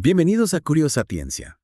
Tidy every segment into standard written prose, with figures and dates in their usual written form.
Bienvenidos a Curiosapiencia,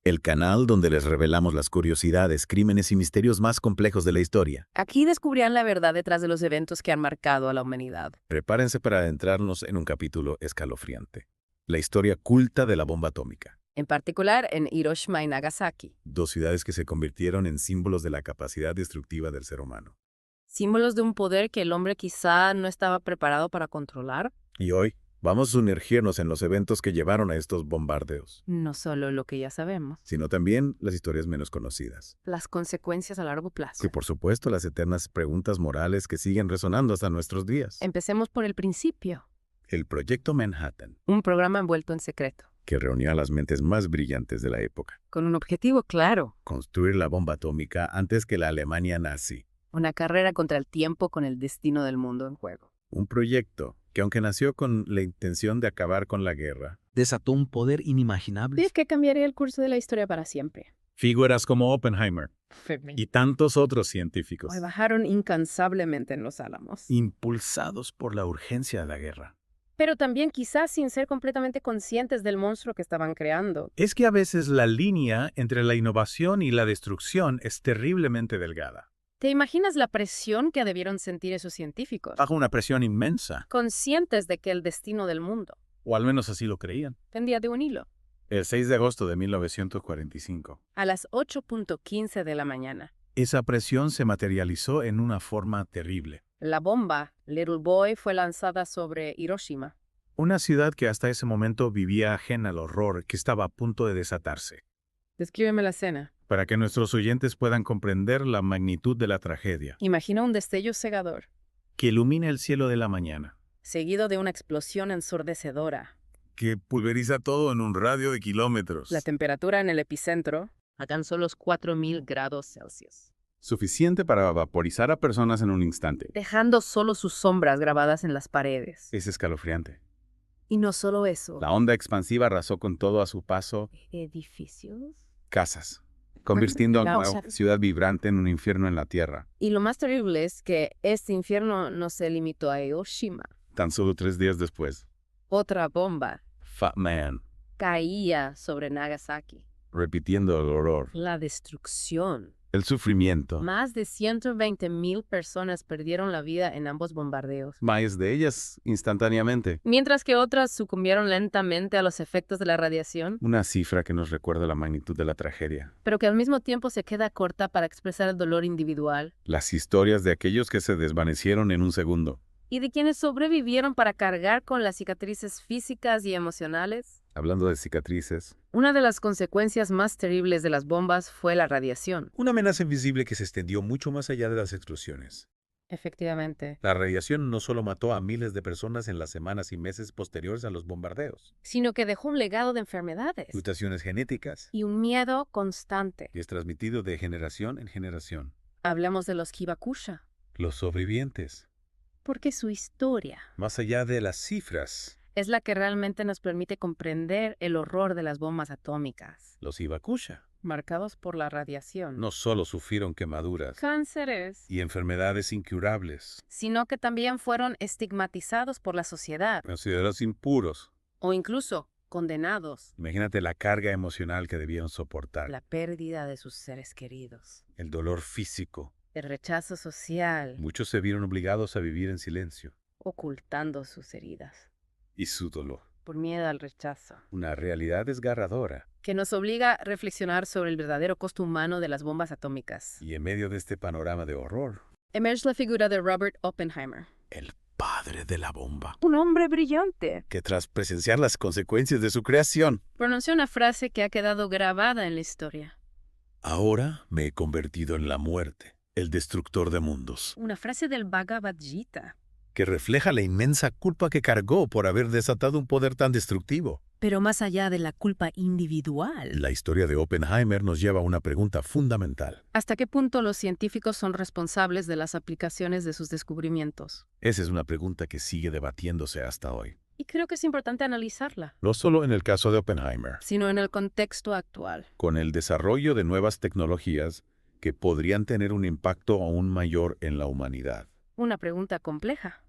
el canal donde les revelamos las curiosidades, crímenes y misterios más complejos de la historia. Aquí descubrirán la verdad detrás de los eventos que han marcado a la humanidad. Prepárense para adentrarnos en un capítulo escalofriante. La historia culta de la bomba atómica. En particular en Hiroshima y Nagasaki. Dos ciudades que se convirtieron en símbolos de la capacidad destructiva del ser humano. Símbolos de un poder que el hombre quizá no estaba preparado para controlar. Y hoy vamos a sumergirnos en los eventos que llevaron a estos bombardeos, No solo lo que ya sabemos. sino también las historias menos conocidas. Las consecuencias a largo plazo. Y por supuesto las eternas preguntas morales que siguen resonando hasta nuestros días. Empecemos por el principio. El Proyecto Manhattan, Un programa envuelto en secreto. que reunió a las mentes más brillantes de la época. Con un objetivo claro. Construir la bomba atómica antes que la Alemania nazi. Una carrera contra el tiempo con el destino del mundo en juego. Un proyecto que, aunque nació con la intención de acabar con la guerra, desató un poder inimaginable. que cambiaría el curso de la historia para siempre. figuras como Oppenheimer y tantos otros científicos, Bajaron incansablemente en los álamos. impulsados por la urgencia de la guerra. Pero también quizás sin ser completamente conscientes del monstruo que estaban creando. Es que a veces la línea entre la innovación y la destrucción es terriblemente delgada. ¿Te imaginas la presión que debieron sentir esos científicos? Bajo una presión inmensa, Conscientes de que el destino del mundo o al menos así lo creían. pendía de un hilo. El 6 de agosto de 1945. A las 8:15 de la mañana. Esa presión se materializó en una forma terrible. La bomba Little Boy fue lanzada sobre Hiroshima. Una ciudad que hasta ese momento vivía ajena al horror que estaba a punto de desatarse. Descríbeme la escena. Para que nuestros oyentes puedan comprender la magnitud de la tragedia, Imagina un destello cegador, que ilumina el cielo de la mañana, seguido de una explosión ensordecedora. Que pulveriza todo en un radio de kilómetros. La temperatura en el epicentro alcanzó los 4000 grados Celsius, Suficiente para vaporizar a personas en un instante. dejando solo sus sombras grabadas en las paredes. Es escalofriante. Y no solo eso. La onda expansiva arrasó con todo a su paso Edificios. casas, convirtiendo a La una ciudad vibrante en un infierno en la tierra. Y lo más terrible es que este infierno no se limitó a Hiroshima. Tan solo 3 días después, Otra bomba Fat Man, caía sobre Nagasaki. repitiendo el horror, La destrucción. el sufrimiento. Más de 120,000 personas perdieron la vida en ambos bombardeos, Más de ellas instantáneamente. mientras que otras sucumbieron lentamente a los efectos de la radiación, Una cifra que nos recuerda la magnitud de la tragedia. pero que al mismo tiempo se queda corta para expresar el dolor individual, Las historias de aquellos que se desvanecieron en un segundo. y de quienes sobrevivieron para cargar con las cicatrices físicas y emocionales. Hablando de cicatrices, Una de las consecuencias más terribles de las bombas fue la radiación. una amenaza invisible que se extendió mucho más allá de las explosiones. Efectivamente. La radiación no solo mató a miles de personas en las semanas y meses posteriores a los bombardeos, Sino que dejó un legado de enfermedades mutaciones genéticas, y un miedo constante. y es transmitido de generación en generación. Hablamos de los Hibakusha, Los sobrevivientes, porque su historia más allá de las cifras, es la que realmente nos permite comprender el horror de las bombas atómicas, los Hibakusha marcados por la radiación. no solo sufrieron quemaduras Cánceres, y enfermedades incurables, sino que también fueron estigmatizados por la sociedad considerados impuros. o incluso condenados. Imagínate la carga emocional que debieron soportar, La pérdida de sus seres queridos, el dolor físico. el rechazo social, Muchos se vieron obligados a vivir en silencio. ocultando sus heridas Y su dolor, por miedo al rechazo, una realidad desgarradora. que nos obliga a reflexionar sobre el verdadero costo humano de las bombas atómicas. Y en medio de este panorama de horror, Emerge la figura de Robert Oppenheimer. el padre de la bomba, Un hombre brillante. que tras presenciar las consecuencias de su creación, Pronunció una frase que ha quedado grabada en la historia. ahora me he convertido en la muerte, el destructor de mundos, Una frase del Bhagavad Gita. que refleja la inmensa culpa que cargó por haber desatado un poder tan destructivo. Pero más allá de la culpa individual, La historia de Oppenheimer nos lleva a una pregunta fundamental. ¿hasta qué punto los científicos son responsables de las aplicaciones de sus descubrimientos? Esa es una pregunta que sigue debatiéndose hasta hoy. Y creo que es importante analizarla, No solo en el caso de Oppenheimer, sino en el contexto actual. con el desarrollo de nuevas tecnologías que podrían tener un impacto aún mayor en la humanidad, Una pregunta compleja.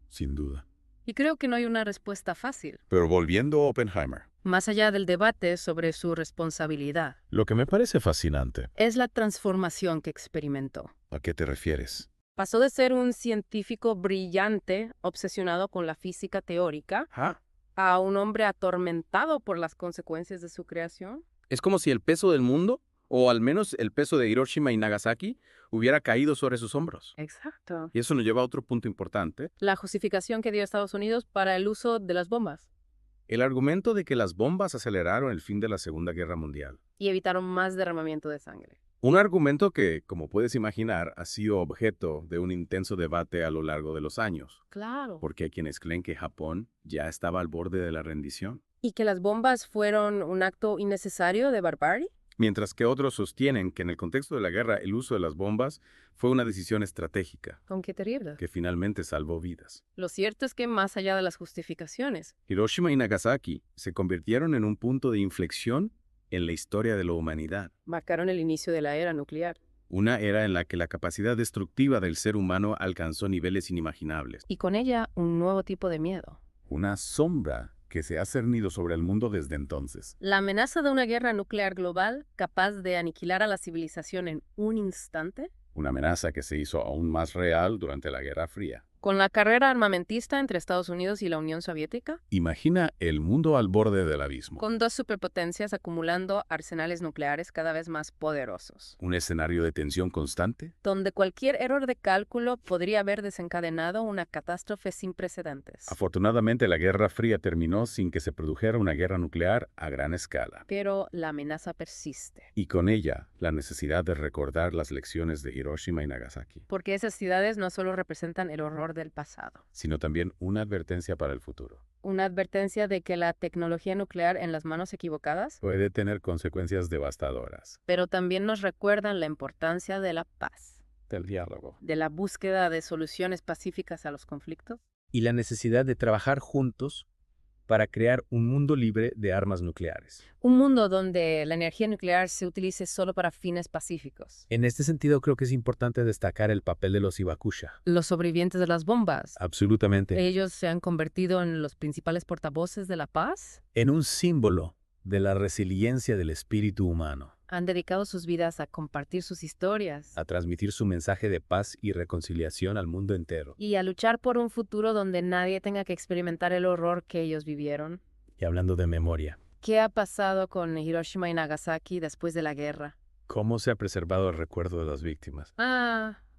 sin duda. Y creo que no hay una respuesta fácil. Pero volviendo a Oppenheimer, más allá del debate sobre su responsabilidad. Lo que me parece fascinante. Es la transformación que experimentó. ¿A qué te refieres? Pasó de ser un científico brillante, obsesionado con la física teórica, a un hombre atormentado por las consecuencias de su creación. Es como si el peso del mundo, o al menos el peso de Hiroshima y Nagasaki, hubiera caído sobre sus hombros. Exacto. Y eso nos lleva a otro punto importante. La justificación que dio Estados Unidos para el uso de las bombas. El argumento de que las bombas aceleraron el fin de la Segunda Guerra Mundial. Y evitaron más derramamiento de sangre. Un argumento que, como puedes imaginar, ha sido objeto de un intenso debate a lo largo de los años. Claro. Porque hay quienes creen que Japón ya estaba al borde de la rendición, ¿Y que las bombas fueron un acto innecesario de barbarie? mientras que otros sostienen que en el contexto de la guerra el uso de las bombas fue una decisión estratégica ¿Con qué terrible? que finalmente salvó vidas. Lo cierto es que más allá de las justificaciones, Hiroshima y Nagasaki se convirtieron en un punto de inflexión en la historia de la humanidad. marcaron el inicio de la era nuclear. Una era en la que la capacidad destructiva del ser humano alcanzó niveles inimaginables. Y con ella un nuevo tipo de miedo. Una sombra que se ha cernido sobre el mundo desde entonces. La amenaza de una guerra nuclear global capaz de aniquilar a la civilización en un instante. Una amenaza que se hizo aún más real durante la Guerra Fría. Con la carrera armamentista entre Estados Unidos y la Unión Soviética, Imagina el mundo al borde del abismo. con dos superpotencias acumulando arsenales nucleares cada vez más poderosos, Un escenario de tensión constante. donde cualquier error de cálculo podría haber desencadenado una catástrofe sin precedentes. Afortunadamente, la Guerra Fría terminó sin que se produjera una guerra nuclear a gran escala. Pero la amenaza persiste, Y con ella, la necesidad de recordar las lecciones de Hiroshima y Nagasaki, porque esas ciudades no solo representan el horror del pasado, sino también una advertencia para el futuro. una advertencia de que la tecnología nuclear en las manos equivocadas, Puede tener consecuencias devastadoras. pero también nos recuerdan la importancia de la paz, Del diálogo. de la búsqueda de soluciones pacíficas a los conflictos. Y la necesidad de trabajar juntos para crear un mundo libre de armas nucleares. Un mundo donde la energía nuclear se utilice solo para fines pacíficos. En este sentido, creo que es importante destacar el papel de los Hibakusha. Los sobrevivientes de las bombas, Absolutamente. ellos se han convertido en los principales portavoces de la paz. En un símbolo de la resiliencia del espíritu humano, Han dedicado sus vidas a compartir sus historias a transmitir su mensaje de paz y reconciliación al mundo entero. y a luchar por un futuro donde nadie tenga que experimentar el horror que ellos vivieron. Y hablando de memoria, ¿Qué ha pasado con Hiroshima y Nagasaki después de la guerra? ¿cómo se ha preservado el recuerdo de las víctimas?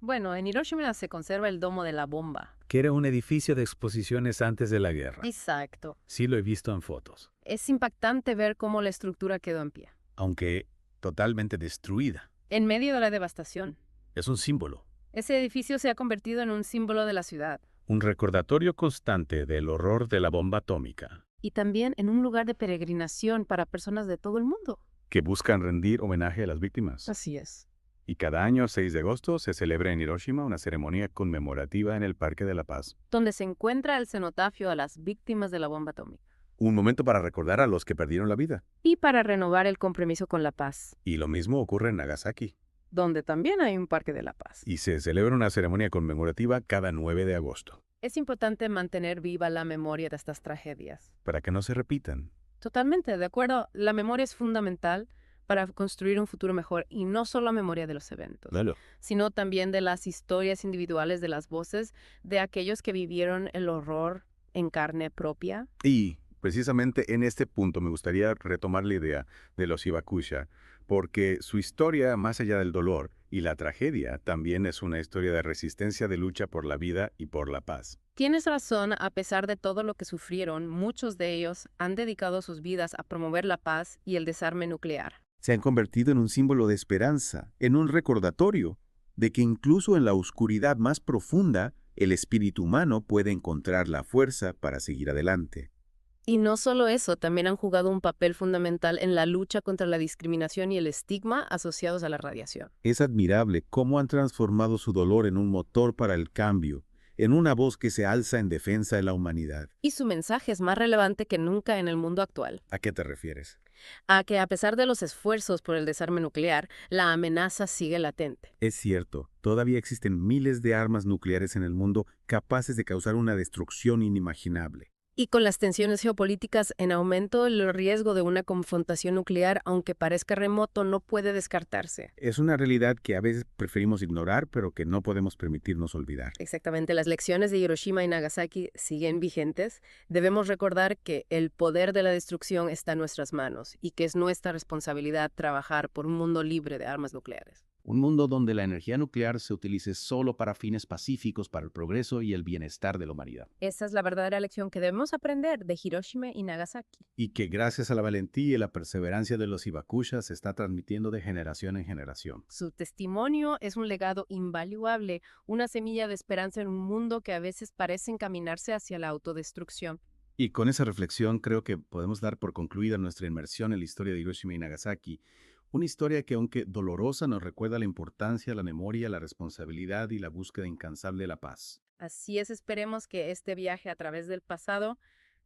Bueno, en Hiroshima se conserva el domo de la bomba. Que era un edificio de exposiciones antes de la guerra. Exacto. Sí lo he visto en fotos. Es impactante ver cómo la estructura quedó en pie, Aunque totalmente destruida. en medio de la devastación. Es un símbolo. Ese edificio se ha convertido en un símbolo de la ciudad Un recordatorio constante del horror de la bomba atómica, y también en un lugar de peregrinación para personas de todo el mundo. que buscan rendir homenaje a las víctimas. Así es. Y cada año, 6 de agosto, se celebra en Hiroshima una ceremonia conmemorativa en el Parque de la Paz. Donde se encuentra el cenotafio a las víctimas de la bomba atómica. Un momento para recordar a los que perdieron la vida. Y para renovar el compromiso con la paz, Y lo mismo ocurre en Nagasaki. donde también hay un parque de la paz. Y se celebra una ceremonia conmemorativa cada 9 de agosto, Es importante mantener viva la memoria de estas tragedias. para que no se repitan. Totalmente, de acuerdo. La memoria es fundamental para construir un futuro mejor, y no solo la memoria de los eventos, sino también de las historias individuales, de las voces de aquellos que vivieron el horror en carne propia. Y precisamente en este punto me gustaría retomar la idea de los Hibakusha, porque su historia, más allá del dolor y la tragedia, también es una historia de resistencia, de lucha por la vida y por la paz. Tienes razón, a pesar de todo lo que sufrieron, muchos de ellos han dedicado sus vidas a promover la paz y el desarme nuclear. Se han convertido en un símbolo de esperanza, en un recordatorio de que incluso en la oscuridad más profunda, el espíritu humano puede encontrar la fuerza para seguir adelante. Y no solo eso, también han jugado un papel fundamental en la lucha contra la discriminación y el estigma asociados a la radiación. Es admirable cómo han transformado su dolor en un motor para el cambio, en una voz que se alza en defensa de la humanidad. Y su mensaje es más relevante que nunca en el mundo actual. ¿A qué te refieres? A que a pesar de los esfuerzos por el desarme nuclear, la amenaza sigue latente. Es cierto, todavía existen miles de armas nucleares en el mundo capaces de causar una destrucción inimaginable. Y con las tensiones geopolíticas en aumento, el riesgo de una confrontación nuclear, aunque parezca remoto, no puede descartarse. Es una realidad que a veces preferimos ignorar, pero que no podemos permitirnos olvidar. Exactamente, las lecciones de Hiroshima y Nagasaki siguen vigentes. Debemos recordar que el poder de la destrucción está en nuestras manos y que es nuestra responsabilidad trabajar por un mundo libre de armas nucleares. Un mundo donde la energía nuclear se utilice solo para fines pacíficos, para el progreso y el bienestar de la humanidad. Esa es la verdadera lección que debemos aprender de Hiroshima y Nagasaki. Y que gracias a la valentía y la perseverancia de los hibakusha se está transmitiendo de generación en generación. Su testimonio es un legado invaluable, una semilla de esperanza en un mundo que a veces parece encaminarse hacia la autodestrucción. Y con esa reflexión creo que podemos dar por concluida nuestra inmersión en la historia de Hiroshima y Nagasaki. Una historia que, aunque dolorosa, nos recuerda la importancia, la memoria, la responsabilidad y la búsqueda incansable de la paz. Así es, esperemos que este viaje a través del pasado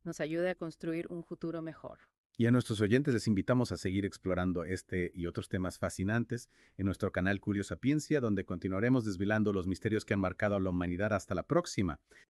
nos ayude a construir un futuro mejor. Y a nuestros oyentes les invitamos a seguir explorando este y otros temas fascinantes en nuestro canal Curio Sapiencia, donde continuaremos desvelando los misterios que han marcado a la humanidad. Hasta la próxima.